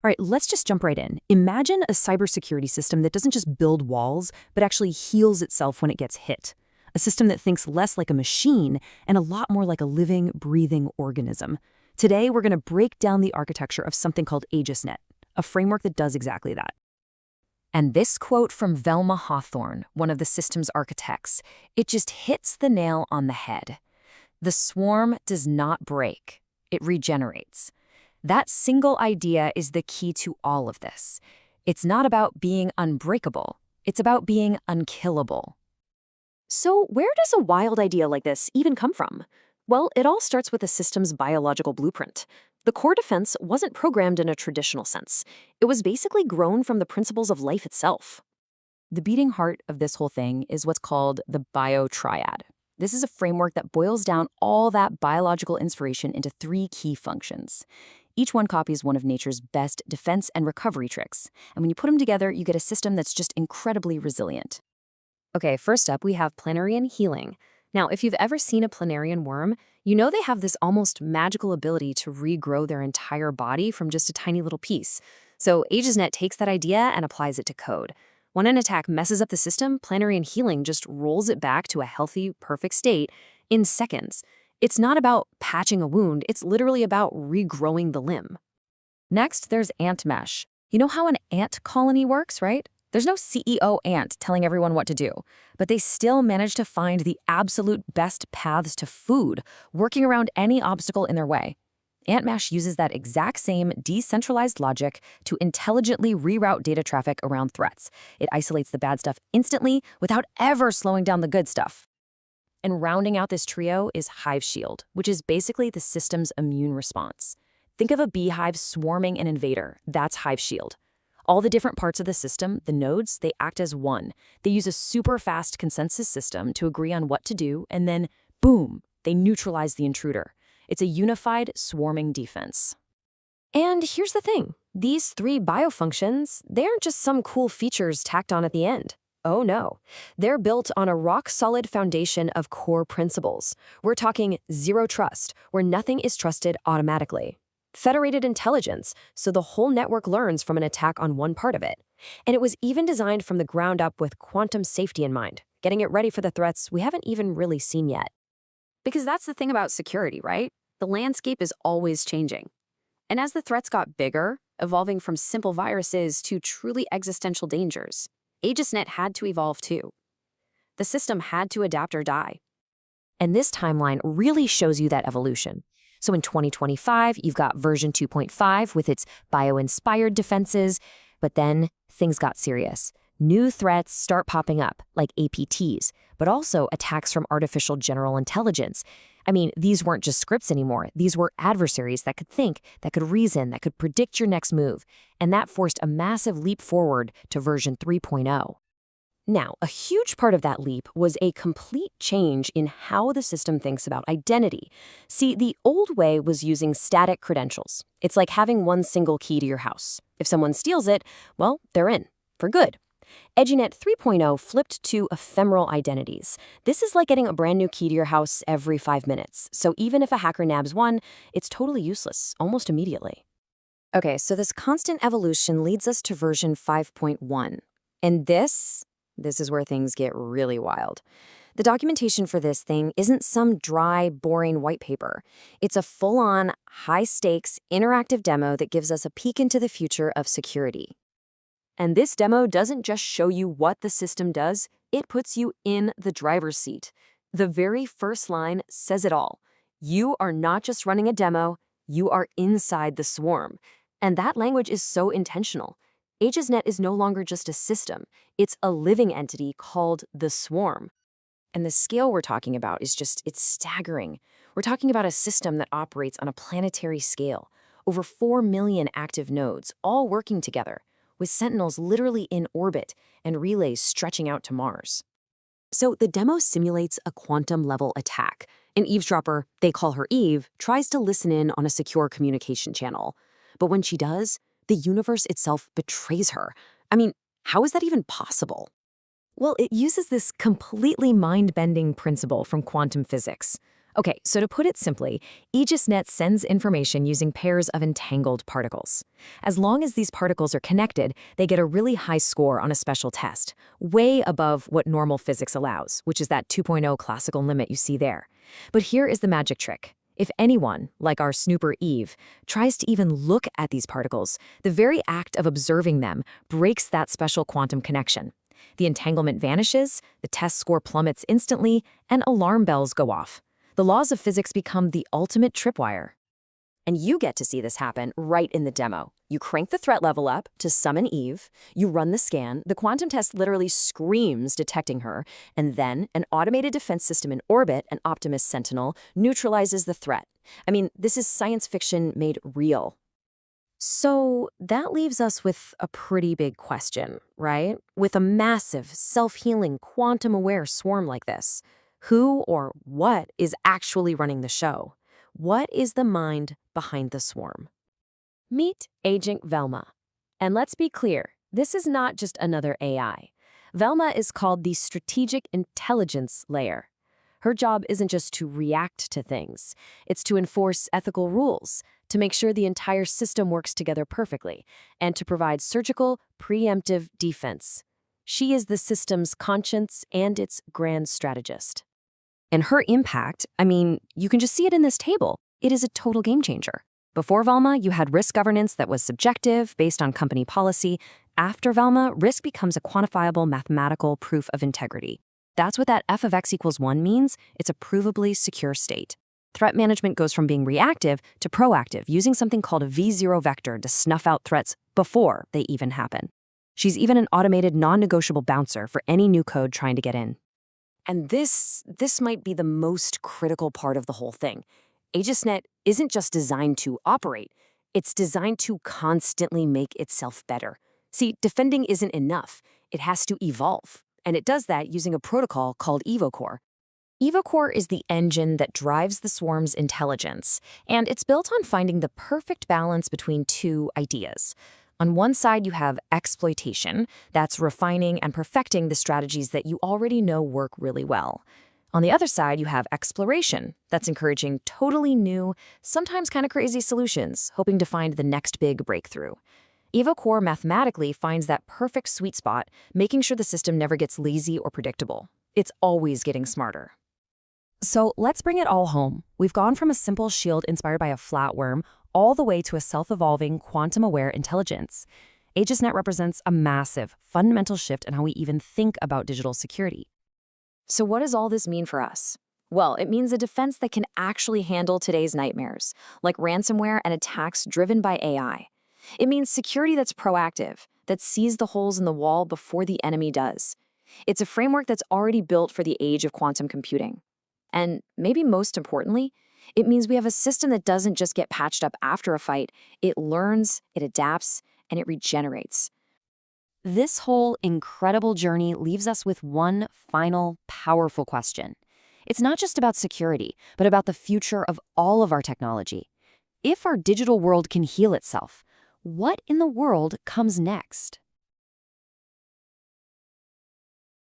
All right, let's just jump right in. Imagine a cybersecurity system that doesn't just build walls, but actually heals itself when it gets hit. A system that thinks less like a machine and a lot more like a living, breathing organism. Today, we're going to break down the architecture of something called AegisNet, a framework that does exactly that. And this quote from Velma Hawthorne, one of the system's architects, it just hits the nail on the head. The swarm does not break, it regenerates. That single idea is the key to all of this. It's not about being unbreakable, it's about being unkillable. So where does a wild idea like this even come from? Well, it all starts with a system's biological blueprint. The core defense wasn't programmed in a traditional sense. It was basically grown from the principles of life itself. The beating heart of this whole thing is what's called the biotriad. This is a framework that boils down all that biological inspiration into 3 key functions. Each one copies one of nature's best defense and recovery tricks, and when you put them together, you get a system that's just incredibly resilient. Okay, first up, we have planarian healing. Now, if you've ever seen a planarian worm, you know they have this almost magical ability to regrow their entire body from just a tiny little piece. So AegisNet takes that idea and applies it to code. When an attack messes up the system, planarian healing just rolls it back to a healthy, perfect state in seconds. It's not about patching a wound, it's literally about regrowing the limb. Next, there's ant mesh. You know how an ant colony works, right? There's no CEO ant telling everyone what to do, but they still manage to find the absolute best paths to food, working around any obstacle in their way. Ant mesh uses that exact same decentralized logic to intelligently reroute data traffic around threats. It isolates the bad stuff instantly without ever slowing down the good stuff. And rounding out this trio is Hive Shield, which is basically the system's immune response. Think of a beehive swarming an invader. That's Hive Shield. All the different parts of the system, the nodes, they act as one. They use a super fast consensus system to agree on what to do, and then, boom, they neutralize the intruder. It's a unified swarming defense. And here's the thing. These 3 biofunctions, they aren't just some cool features tacked on at the end. Oh no. They're built on a rock-solid foundation of core principles. We're talking zero trust, where nothing is trusted automatically. Federated intelligence, so the whole network learns from an attack on one part of it. And it was even designed from the ground up with quantum safety in mind, getting it ready for the threats we haven't even really seen yet. Because that's the thing about security, right? The landscape is always changing. And as the threats got bigger, evolving from simple viruses to truly existential dangers, AegisNet had to evolve too. The system had to adapt or die. And this timeline really shows you that evolution. So in 2025, you've got version 2.5 with its bio-inspired defenses, but then things got serious. New threats start popping up, like APTs, but also attacks from artificial general intelligence. I mean, these weren't just scripts anymore. These were adversaries that could think, that could reason, that could predict your next move. And that forced a massive leap forward to version 3.0. Now, a huge part of that leap was a complete change in how the system thinks about identity. See, the old way was using static credentials. It's like having one single key to your house. If someone steals it, well, they're in, for good. AegisNet 3.0 flipped to ephemeral identities. This is like getting a brand new key to your house every 5 minutes. So even if a hacker nabs one, it's totally useless, almost immediately. Okay, so this constant evolution leads us to version 5.1. And this is where things get really wild. The documentation for this thing isn't some dry, boring white paper. It's a full-on, high-stakes, interactive demo that gives us a peek into the future of security. And this demo doesn't just show you what the system does, it puts you in the driver's seat. The very first line says it all. You are not just running a demo, you are inside the swarm. And that language is so intentional. AegisNet is no longer just a system, it's a living entity called the swarm. And the scale we're talking about is it's staggering. We're talking about a system that operates on a planetary scale, over 4 million active nodes, all working together, with sentinels literally in orbit and relays stretching out to Mars. So the demo simulates a quantum-level attack. An eavesdropper, they call her Eve, tries to listen in on a secure communication channel. But when she does, the universe itself betrays her. I mean, how is that even possible? Well, it uses this completely mind-bending principle from quantum physics. Okay, so to put it simply, AegisNet sends information using pairs of entangled particles. As long as these particles are connected, they get a really high score on a special test, way above what normal physics allows, which is that 2.0 classical limit you see there. But here is the magic trick. If anyone, like our snooper Eve, tries to even look at these particles, the very act of observing them breaks that special quantum connection. The entanglement vanishes, the test score plummets instantly, and alarm bells go off. The laws of physics become the ultimate tripwire. And you get to see this happen right in the demo. You crank the threat level up to summon Eve, you run the scan, the quantum test literally screams detecting her, and then an automated defense system in orbit, an Optimus Sentinel, neutralizes the threat. I mean, this is science fiction made real. So that leaves us with a pretty big question, right? With a massive, self-healing, quantum-aware swarm like this, who or what is actually running the show? What is the mind behind the swarm? Meet Agent Velma. And let's be clear, this is not just another AI. Velma is called the strategic intelligence layer. Her job isn't just to react to things, it's to enforce ethical rules, to make sure the entire system works together perfectly, and to provide surgical, preemptive defense. She is the system's conscience and its grand strategist. And her impact, I mean, you can just see it in this table. It is a total game changer. Before Velma, you had risk governance that was subjective, based on company policy. After Velma, risk becomes a quantifiable mathematical proof of integrity. That's what that f of x equals 1 means. It's a provably secure state. Threat management goes from being reactive to proactive, using something called a V0 vector to snuff out threats before they even happen. She's even an automated non-negotiable bouncer for any new code trying to get in. And this might be the most critical part of the whole thing. AegisNet isn't just designed to operate, it's designed to constantly make itself better. See, defending isn't enough, it has to evolve. And it does that using a protocol called EvoCore. EvoCore is the engine that drives the swarm's intelligence, and it's built on finding the perfect balance between two ideas. On one side, you have exploitation, that's refining and perfecting the strategies that you already know work really well. On the other side, you have exploration, that's encouraging totally new, sometimes kind of crazy solutions, hoping to find the next big breakthrough. EvoCore mathematically finds that perfect sweet spot, making sure the system never gets lazy or predictable. It's always getting smarter. So let's bring it all home. We've gone from a simple shield inspired by a flatworm all the way to a self-evolving, quantum-aware intelligence. AegisNet represents a massive, fundamental shift in how we even think about digital security. So what does all this mean for us? Well, it means a defense that can actually handle today's nightmares, like ransomware and attacks driven by AI. It means security that's proactive, that sees the holes in the wall before the enemy does. It's a framework that's already built for the age of quantum computing. And maybe most importantly, it means we have a system that doesn't just get patched up after a fight, it learns, it adapts, and it regenerates. This whole incredible journey leaves us with one final, powerful question. It's not just about security, but about the future of all of our technology. If our digital world can heal itself, what in the world comes next?